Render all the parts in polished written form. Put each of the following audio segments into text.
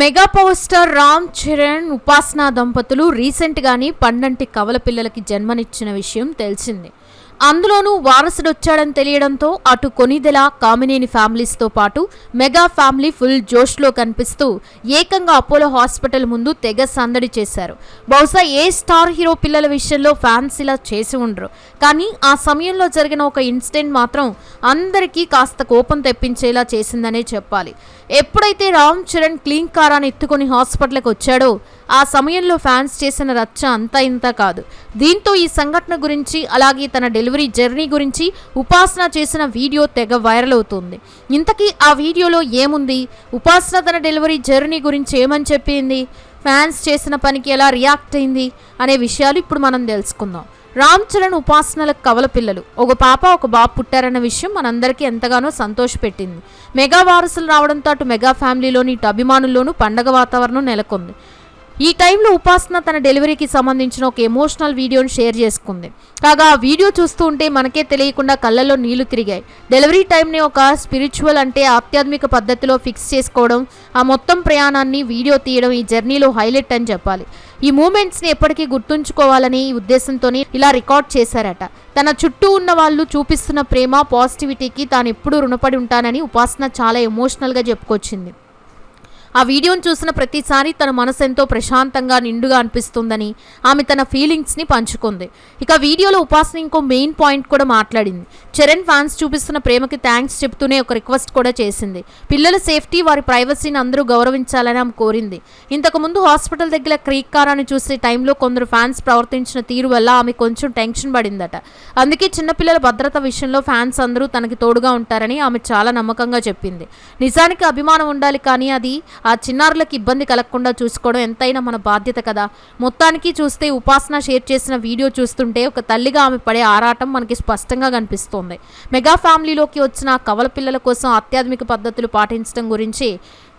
Mega power star Ram Charan, ఉపాసన దంపతులు రీసెంట్గానే పండంటి కవల పిల్లలకి జన్మనిచ్చిన విషయం తెలిసింది. అందులోనూ వారసుడు వచ్చాడని తెలియడంతో అటు కొనిదెల, కామినేని ఫ్యామిలీస్తో పాటు మెగా ఫ్యామిలీ ఫుల్ జోష్లో కనిపిస్తూ ఏకంగా అపోలో హాస్పిటల్ ముందు తెగ సందడి చేశారు. బహుశా ఏ స్టార్ హీరో పిల్లల విషయంలో ఫ్యాన్స్ ఇలా చేసి ఉండరు. కానీ ఆ సమయంలో జరిగిన ఒక ఇన్సిడెంట్ మాత్రం అందరికీ కాస్త కోపం తెప్పించేలా చేసిందనే చెప్పాలి. ఎప్పుడైతే రామ్ చరణ్ క్లీన్ కారాన్ని ఎత్తుకొని హాస్పిటల్కి వచ్చాడో ఆ సమయంలో ఫ్యాన్స్ చేసిన రచ్చ అంతా ఇంత కాదు. దీంతో ఈ సంఘటన గురించి, అలాగే తన డెలివరీ జర్నీ గురించి ఉపాసన చేసిన వీడియో తెగ వైరల్ అవుతుంది. ఇంతకీ ఆ వీడియోలో ఏముంది, ఉపాసన తన డెలివరీ జర్నీ గురించి ఏమని చెప్పింది, ఫ్యాన్స్ చేసిన పనికి ఎలా రియాక్ట్ అయింది అనే విషయాలు ఇప్పుడు మనం తెలుసుకుందాం. రామ్ చరణ్, ఉపాసనలకు కవల పిల్లలు, ఒక పాప ఒక బాబు పుట్టారన్న విషయం మనందరికీ ఎంతగానో సంతోషపెట్టింది. మెగా వారసులు రావడంతో అటు మెగా ఫ్యామిలీలోని ఇటు అభిమానుల్లోనూ పండగ వాతావరణం నెలకొంది. ఈ టైంలో ఉపాసన తన డెలివరీకి సంబంధించిన ఒక ఎమోషనల్ వీడియోని షేర్ చేసుకుంది. కాగా ఆ వీడియో చూస్తూ ఉంటే మనకే తెలియకుండా కళ్ళల్లో నీళ్లు తిరిగాయి. డెలివరీ టైంని ఒక స్పిరిచువల్, అంటే ఆధ్యాత్మిక పద్ధతిలో ఫిక్స్ చేసుకోవడం, ఆ మొత్తం ప్రయాణాన్ని వీడియో తీయడం ఈ జర్నీలో హైలైట్ అని చెప్పాలి. ఈ మూమెంట్స్ని ఎప్పటికీ గుర్తుంచుకోవాలని ఈ ఉద్దేశంతోనే ఇలా రికార్డ్ చేశారట. తన చుట్టూ ఉన్న వాళ్ళు చూపిస్తున్న ప్రేమ, పాజిటివిటీకి తాను ఎప్పుడూ రుణపడి ఉంటానని ఉపాసన చాలా ఎమోషనల్గా చెప్పుకొచ్చింది. ఆ వీడియోను చూసిన ప్రతిసారి తన మనసు ఎంతో ప్రశాంతంగా, నిండుగా అనిపిస్తుందని ఆమె తన ఫీలింగ్స్ని పంచుకుంది. ఇక వీడియోలో ఉపాసన ఇంకో మెయిన్ పాయింట్ కూడా మాట్లాడింది. చరణ్ ఫ్యాన్స్ చూపిస్తున్న ప్రేమకి థ్యాంక్స్ చెప్తూనే ఒక రిక్వెస్ట్ కూడా చేసింది. పిల్లల సేఫ్టీ, వారి ప్రైవసీని అందరూ గౌరవించాలని ఆమె కోరింది. ఇంతకుముందు హాస్పిటల్ దగ్గర క్రీక్ కారాన్ని చూసే టైంలో కొందరు ఫ్యాన్స్ ప్రవర్తించిన తీరు వల్ల ఆమె కొంచెం టెన్షన్ పడిందట. అందుకే చిన్నపిల్లల భద్రత విషయంలో ఫ్యాన్స్ అందరూ తనకి తోడుగా ఉంటారని ఆమె చాలా నమ్మకంగా చెప్పింది. నిజానికి అభిమానం ఉండాలి, కానీ అది ఆ చిన్నారులకు ఇబ్బంది కలగకుండా చూసుకోవడం ఎంతైనా మన బాధ్యత కదా. మొత్తానికి చూస్తే ఉపాసన షేర్ చేసిన వీడియో చూస్తుంటే ఒక తల్లిగా ఆమె పడే ఆరాటం మనకి స్పష్టంగా కనిపిస్తోంది. మెగా ఫ్యామిలీలోకి వచ్చిన కవల పిల్లల కోసం ఆధ్యాత్మిక పద్ధతులు పాటించడం గురించి,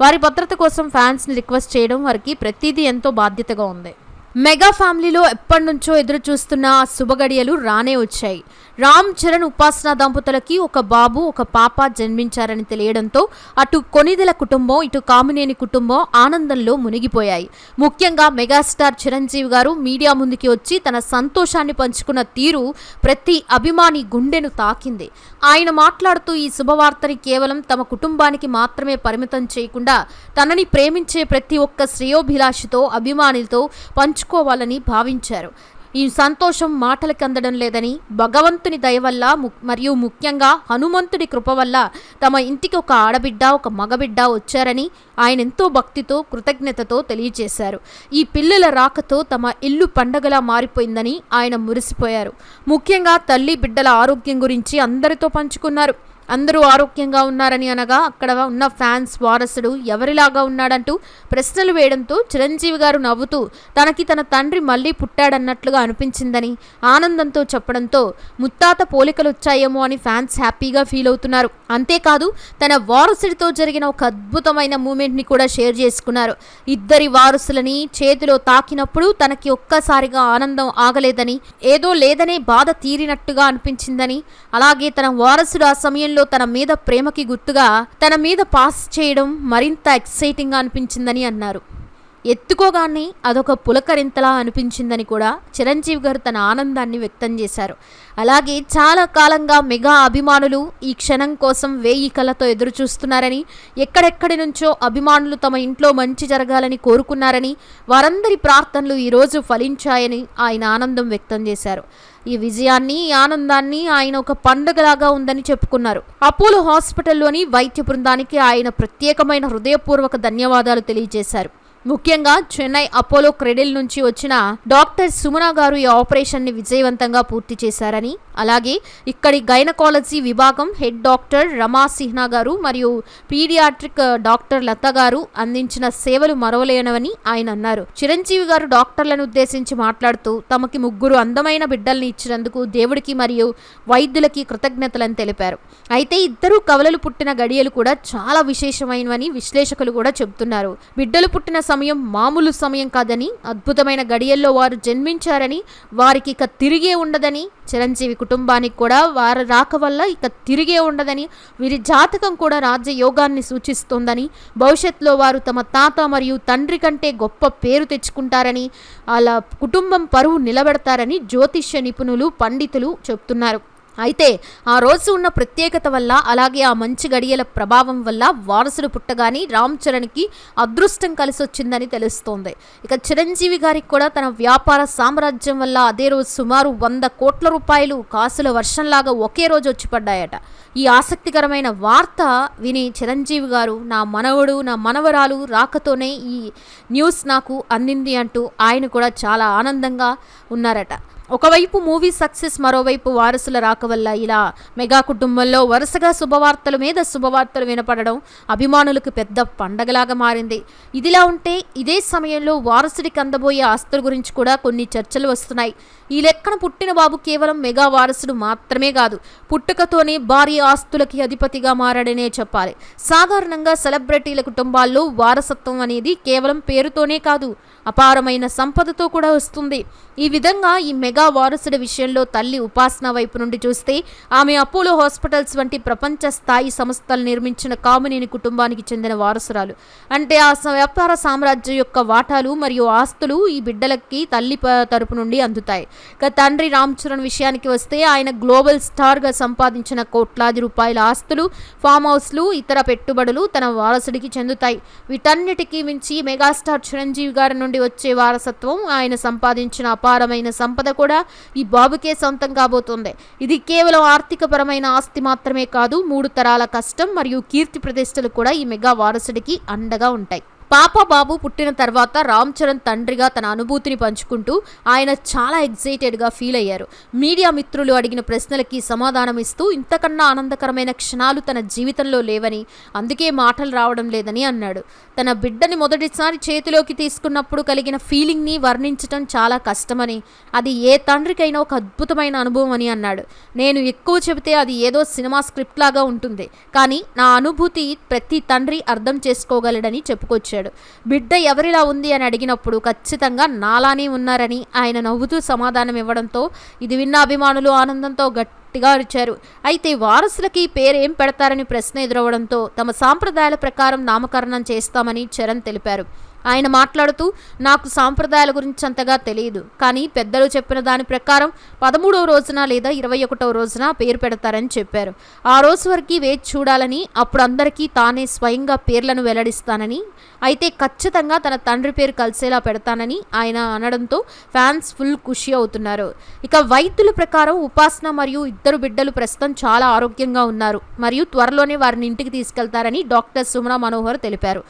వారి భద్రత కోసం ఫ్యాన్స్ని రిక్వెస్ట్ చేయడం, వారికి ప్రతిదీ ఎంతో బాధ్యతగా ఉంది. మెగా ఫ్యామిలీలో ఎప్పటి నుంచో ఎదురు చూస్తున్న శుభగడియలు రానే వచ్చాయి. రామ్ చరణ్, ఉపాసన దంపతులకి ఒక బాబు ఒక పాప జన్మించారని తెలియడంతో అటు కొనిదెల కుటుంబం, ఇటు కామినేని కుటుంబం ఆనందంలో మునిగిపోయాయి. ముఖ్యంగా మెగాస్టార్ చిరంజీవి గారు మీడియా ముందుకి వచ్చి తన సంతోషాన్ని పంచుకున్న తీరు ప్రతి అభిమాని గుండెను తాకింది. ఆయన మాట్లాడుతూ ఈ శుభవార్తని కేవలం తమ కుటుంబానికి మాత్రమే పరిమితం చేయకుండా తనని ప్రేమించే ప్రతి ఒక్క శ్రేయోభిలాషితో, అభిమానులతో పంచుకోవాలని భావించారు. ఈ సంతోషం మాటలకి అందడం లేదని, భగవంతుని దయ వల్ల మరియు ముఖ్యంగా హనుమంతుడి కృప వల్ల తమ ఇంటికి ఒక ఆడబిడ్డ, ఒక మగబిడ్డ వచ్చారని ఆయన ఎంతో భక్తితో, కృతజ్ఞతతో తెలియజేశారు. ఈ పిల్లల రాకతో తమ ఇల్లు పండగలా మారిపోయిందని ఆయన మురిసిపోయారు. ముఖ్యంగా తల్లి బిడ్డల ఆరోగ్యం గురించి అందరితో పంచుకున్నారు. అందరూ ఆరోగ్యంగా ఉన్నారని అనగా అక్కడ ఉన్న ఫ్యాన్స్ వారసుడు ఎవరిలాగా ఉన్నాడంటూ ప్రశ్నలు వేయడంతో చిరంజీవి గారు నవ్వుతూ తనకి తన తండ్రి మళ్ళీ పుట్టాడన్నట్లుగా అనిపించిందని ఆనందంతో చెప్పడంతో ముత్తాత పోలికలు వచ్చాయేమో అని ఫ్యాన్స్ హ్యాపీగా ఫీల్ అవుతున్నారు. అంతేకాదు తన వారసుడితో జరిగిన ఒక అద్భుతమైన మూమెంట్ని కూడా షేర్ చేసుకున్నారు. ఇద్దరి వారసులని చేతిలో తాకినప్పుడు తనకి ఒక్కసారిగా ఆనందం ఆగలేదని, ఏదో లేదనే బాధ తీరినట్టుగా అనిపించిందని, అలాగే తన వారసుడు ఆ సమయంలో తన మీద ప్రేమకి గుర్తుగా తన మీద పాస్ చేయడం మరింత ఎక్సైటింగ్గా అనిపించిందని అన్నారు. ఎత్తుకోగానే అదొక పులకరింతలా అనిపించిందని కూడా చిరంజీవి గారు తన ఆనందాన్ని వ్యక్తం చేశారు. అలాగే చాలా కాలంగా మెగా అభిమానులు ఈ క్షణం కోసం 1000 కళ్ళతో ఎదురు చూస్తున్నారని, ఎక్కడెక్కడి నుంచో అభిమానులు తమ ఇంట్లో మంచి జరగాలని కోరుకున్నారని, వారందరి ప్రార్థనలు ఈరోజు ఫలించాయని ఆయన ఆనందం వ్యక్తం చేశారు. ఈ విజయాన్ని, ఈ ఆనందాన్ని ఆయన ఒక పండుగలాగా ఉందని చెప్పుకున్నారు. అపోలో హాస్పిటల్లోని వైద్య బృందానికి ఆయన ప్రత్యేకమైన హృదయపూర్వక ధన్యవాదాలు తెలియజేశారు. ముఖ్యంగా చెన్నై అపోలో క్రెడిల్ నుంచి వచ్చిన డాక్టర్ సుమన గారు ఈ ఆపరేషన్ని విజయవంతంగా పూర్తి చేశారని, అలాగే ఇక్కడి గైనకాలజీ విభాగం హెడ్ డాక్టర్ రమా సిన్హా గారు మరియు పీడియాట్రిక్ డాక్టర్ లత గారు అందించిన సేవలు మరవలేనవని ఆయన అన్నారు. చిరంజీవి గారు డాక్టర్లను ఉద్దేశించి మాట్లాడుతూ తమకి 3 అందమైన బిడ్డల్ని ఇచ్చినందుకు దేవుడికి మరియు వైద్యులకి కృతజ్ఞతలని తెలిపారు. అయితే ఇద్దరు కవలలు పుట్టిన గడియలు కూడా చాలా విశేషమైనవని విశ్లేషకులు కూడా చెబుతున్నారు. బిడ్డలు పుట్టిన సమయం మామూలు సమయం కాదని, అద్భుతమైన గడియల్లో వారు జన్మించారని, వారికి ఇక తిరిగే ఉండదని, చిరంజీవి కుటుంబానికి కూడా వారి రాక వల్ల ఇక తిరిగే ఉండదని, వీరి జాతకం కూడా రాజ్యయోగాన్ని సూచిస్తోందని, భవిష్యత్తులో వారు తమ తాత మరియు తండ్రి కంటే గొప్ప పేరు తెచ్చుకుంటారని, అలా కుటుంబం పరువు నిలబెడతారని జ్యోతిష్య నిపుణులు పండితులు చెప్తున్నారు. అయితే ఆ రోజు ఉన్న ప్రత్యేకత వల్ల, అలాగే ఆ మంచి గడియల ప్రభావం వల్ల వారసుడు పుట్టగానే రామ్ చరణ్కి అదృష్టం కలిసొచ్చిందని తెలుస్తోంది. ఇక చిరంజీవి గారికి కూడా తన వ్యాపార సామ్రాజ్యం వల్ల అదే రోజు సుమారు 100 కోట్ల రూపాయలు కాసుల వర్షంలాగా ఒకే రోజు వచ్చి పడ్డాయట. ఈ ఆసక్తికరమైన వార్త విని చిరంజీవి గారు, నా మనవడు నా మనవరాలు రాకతోనే ఈ న్యూస్ నాకు అందింది అంటూ ఆయన కూడా చాలా ఆనందంగా ఉన్నారట. ఒకవైపు మూవీ సక్సెస్, మరోవైపు వారసుల రాక వల్ల ఇలా మెగా కుటుంబంలో వరుసగా శుభవార్తల మీద శుభవార్తలు వినపడడం అభిమానులకు పెద్ద పండగలాగా మారింది. ఇదిలా ఉంటే ఇదే సమయంలో వారసుడికి అందబోయే ఆస్తుల గురించి కూడా కొన్ని చర్చలు వస్తున్నాయి. ఈ లెక్కన పుట్టిన బాబు కేవలం మెగా వారసుడు మాత్రమే కాదు, పుట్టుకతోనే భారీ ఆస్తులకి అధిపతిగా మారాడనే చెప్పాలి. సాధారణంగా సెలబ్రిటీల కుటుంబాల్లో వారసత్వం అనేది కేవలం పేరుతోనే కాదు, అపారమైన సంపదతో కూడా వస్తుంది. ఈ విధంగా ఈ మెగా వారసుడి విషయంలో తల్లి ఉపాసన వైపు నుండి చూస్తే, ఆమె అపోలో హాస్పిటల్స్ వంటి ప్రపంచ స్థాయి సంస్థలు నిర్మించిన కామినేని కుటుంబానికి చెందిన వారసురాలు. అంటే ఆ వ్యాపార సామ్రాజ్యం యొక్క వాటాలు మరియు ఆస్తులు ఈ బిడ్డలకి తల్లి తరపు నుండి అందుతాయి. ఇక తండ్రి రామ్ చరణ్ విషయానికి వస్తే, ఆయన గ్లోబల్ స్టార్గా సంపాదించిన కోట్లాది రూపాయల ఆస్తులు, ఫామ్ హౌస్లు, ఇతర పెట్టుబడులు తన వారసుడికి చెందుతాయి. వీటన్నిటికీ మించి మెగాస్టార్ చిరంజీవి గారి నుండి వచ్చే వారసత్వం, ఆయన సంపాదించిన అపారమైన సంపద కూడా ఈ బాబుకే సొంతం కాబోతుంది. ఇది కేవలం ఆర్థికపరమైన ఆస్తి మాత్రమే కాదు, 3 తరాల కష్టం మరియు కీర్తి ప్రతిష్టలు కూడా ఈ మెగా వారసుడికి అండగా ఉంటాయి. పాప బాబు పుట్టిన తర్వాత రామ్ చరణ్ తండ్రిగా తన అనుభూతిని పంచుకుంటూ ఆయన చాలా ఎగ్జైటెడ్గా ఫీల్ అయ్యారు. మీడియా మిత్రులు అడిగిన ప్రశ్నలకి సమాధానం ఇస్తూ, ఇంతకన్నా ఆనందకరమైన క్షణాలు తన జీవితంలో లేవని, అందుకే మాటలు రావడం లేదని అన్నాడు. తన బిడ్డని మొదటిసారి చేతిలోకి తీసుకున్నప్పుడు కలిగిన ఫీలింగ్ని వర్ణించడం చాలా కష్టమని, అది ఏ తండ్రికైనా ఒక అద్భుతమైన అనుభవం అని అన్నాడు. నేను ఎక్కువ చెబితే అది ఏదో సినిమా స్క్రిప్ట్ లాగా ఉంటుంది, కానీ నా అనుభూతి ప్రతి తండ్రి అర్థం చేసుకోగలడని చెప్పుకొచ్చాడు. బిడ్డ ఎవరిలా ఉంది అని అడిగినప్పుడు ఖచ్చితంగా నాలానే ఉన్నారని ఆయన నవ్వుతూ సమాధానం ఇవ్వడంతో ఇది విన్న అభిమానులు ఆనందంతో గట్టిగా అరిచారు. అయితే వారసులకి పేరేం పెడతారని ప్రశ్న ఎదురవడంతో తమ సాంప్రదాయాల ప్రకారం నామకరణం చేస్తామని చరణ్ తెలిపారు. ఆయన మాట్లాడుతూ, నాకు సాంప్రదాయాల గురించి అంతగా తెలియదు, కానీ పెద్దలు చెప్పిన దాని ప్రకారం 13వ రోజున లేదా 21వ రోజున పేరు పెడతారని చెప్పారు. ఆ రోజు వరకు వేచి చూడాలని, అప్పుడు అందరికీ తానే స్వయంగా పేర్లను వెల్లడిస్తానని, అయితే ఖచ్చితంగా తన తండ్రి పేరు కలిసేలా పెడతానని ఆయన అనడంతో ఫ్యాన్స్ ఫుల్ ఖుషి అవుతున్నారు. ఇక వైద్యుల ప్రకారం ఉపాసన మరియు 2 బిడ్డలు ప్రస్తుతం చాలా ఆరోగ్యంగా ఉన్నారు మరియు త్వరలోనే వారిని ఇంటికి తీసుకెళ్తారని డాక్టర్ సుమన మనోహర్ తెలిపారు.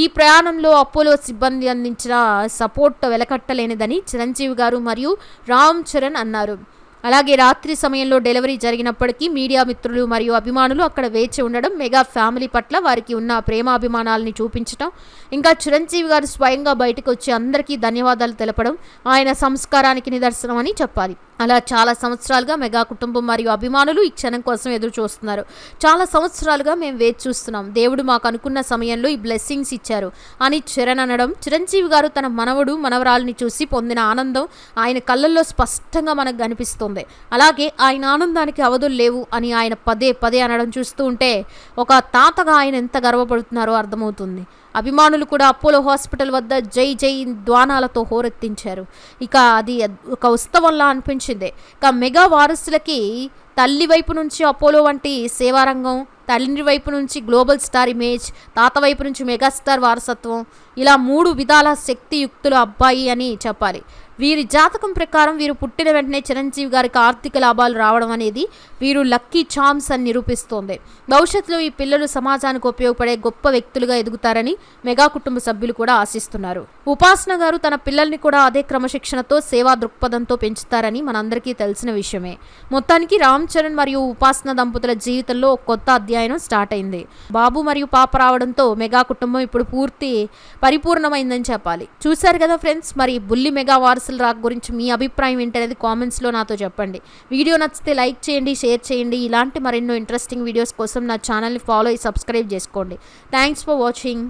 ఈ ప్రయాణంలో అపోలో సిబ్బంది అందించిన సపోర్ట్ వెలకట్టలేనిదని చిరంజీవి గారు మరియు రామ్ చరణ్ అన్నారు. అలాగే రాత్రి సమయంలో డెలివరీ జరిగినప్పటికీ మీడియా మిత్రులు మరియు అభిమానులు అక్కడ వేచి ఉండడం, మెగా ఫ్యామిలీ పట్ల వారికి ఉన్న ప్రేమాభిమానాలని చూపించడం, ఇంకా చిరంజీవి గారు స్వయంగా బయటకు వచ్చి అందరికీ ధన్యవాదాలు తెలపడం ఆయన సంస్కారానికి నిదర్శనం అని చెప్పాలి. అలా చాలా సంవత్సరాలుగా మెగా కుటుంబం మరియు అభిమానులు ఈ క్షణం కోసం ఎదురు చూస్తున్నారు. చాలా సంవత్సరాలుగా మేము వేచి చూస్తున్నాం, దేవుడు మాకు అనుకున్న సమయంలో ఈ బ్లెస్సింగ్స్ ఇచ్చారు అని చరణ్ అనడం, చిరంజీవి గారు తన మనవడు మనవరాలని చూసి పొందిన ఆనందం ఆయన కళ్ళల్లో స్పష్టంగా మనకు కనిపిస్తుంది. అలాగే ఆయన ఆనందానికి అవధులు లేవు అని ఆయన పదే పదే అనడం చూస్తూ ఉంటే ఒక తాతగా ఆయన ఎంత గర్వపడుతున్నారో అర్థమవుతుంది. అభిమానులు కూడా అపోలో హాస్పిటల్ వద్ద జై జై ద్వానాలతో హోరెత్తించారు. ఇక అది ఒక ఉత్సవంలా అనిపించింది. ఇక మెగా వారసులకి తల్లి వైపు నుంచి అపోలో వంటి సేవారంగం, తండ్రి వైపు నుంచి గ్లోబల్ స్టార్ ఇమేజ్, తాత వైపు నుంచి మెగాస్టార్ వారసత్వం, ఇలా 3 విధాల శక్తియుక్తుల అబ్బాయి అని చెప్పాలి. వీరి జాతకం ప్రకారం వీరు పుట్టిన వెంటనే చిరంజీవి గారికి ఆర్థిక లాభాలు రావడం అనేది వీరు లక్కీ ఛాన్స్ అని నిరూపిస్తోంది. భవిష్యత్తులో ఈ పిల్లలు సమాజానికి ఉపయోగపడే గొప్ప వ్యక్తులుగా ఎదుగుతారని మెగా కుటుంబ సభ్యులు కూడా ఆశిస్తున్నారు. ఉపాసన గారు తన పిల్లల్ని కూడా అదే క్రమశిక్షణతో, సేవా దృక్పథంతో పెంచుతారని మనందరికీ తెలిసిన విషయమే. మొత్తానికి రామ్ చరణ్ మరియు ఉపాసన దంపతుల జీవితంలో ఒక కొత్త అధ్యాయం స్టార్ట్ అయింది. బాబు మరియు పాప రావడంతో మెగా కుటుంబం ఇప్పుడు పరిపూర్ణమైందని చెప్పాలి. చూశారు కదా ఫ్రెండ్స్, మరి బుల్లి మెగా వారసుల రాక్ గురించి మీ అభిప్రాయం ఏంటనేది కామెంట్స్లో నాతో చెప్పండి. వీడియో నచ్చితే లైక్ చేయండి, షేర్ చేయండి. ఇలాంటి మరెన్నో ఇంట్రెస్టింగ్ వీడియోస్ కోసం నా ఛానల్ని ఫాలో అయ్యి సబ్స్క్రైబ్ చేసుకోండి. Thanks for watching.